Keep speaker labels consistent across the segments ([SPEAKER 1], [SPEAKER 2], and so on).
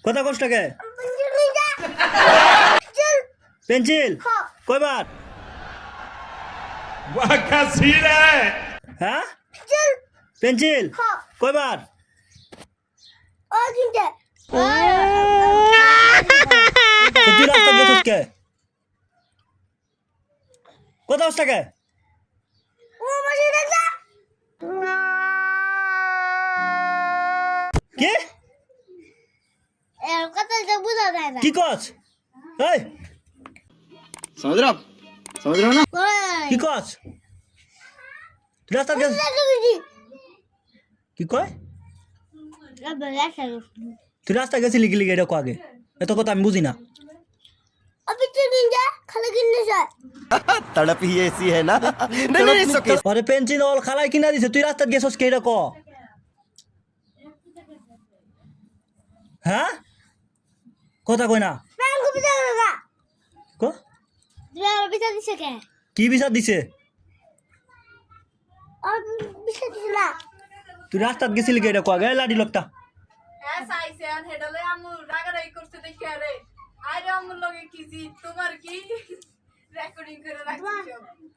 [SPEAKER 1] কথা কষ্টকে পেন্সিল কয়বার
[SPEAKER 2] वाका सीन है
[SPEAKER 1] হ্যাঁ পেন্সিল কয়বার তুই রাস্তা গেছিস কে কথা কষ্টকে কি কি কস এই
[SPEAKER 3] समझ रहे हो आप समझ रहे हो ना
[SPEAKER 1] কি কস তুই রাস্তা গেছিস কি কয় তুই রাস্তা গেছিলি কি লিগে এটা কো আগে এত কথা আমি বুঝি না
[SPEAKER 4] तड़प ही ऐसी है ना नहीं नहीं it's okay।
[SPEAKER 1] আরে পেন্সিল ওল খালাই কিনা দিছে তুই রাস্তা গেছস কে এটা ক হ্যাঁ কথা কই না ক কি বিচার দিছে তুই রাস্তা গেছিলি কে এটা ক আগে লাডি লোকটা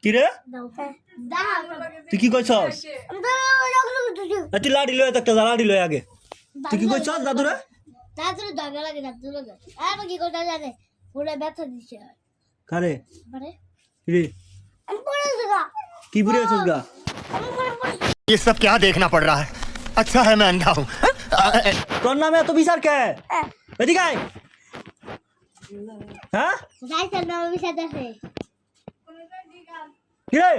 [SPEAKER 1] কি রে তুই কি কইছস তুই লাডি লয় একটা লাডি লয় আগে তুই কি কইছস দাদুরে কারে রে কি বুড়ে আছিস গা
[SPEAKER 4] ये सब क्या देखना पड़ रहा है अच्छा है मैं अंधा हूँ
[SPEAKER 1] তোর নামে এত বিচার কে এদিকে আয় হ্যাঁ কি রে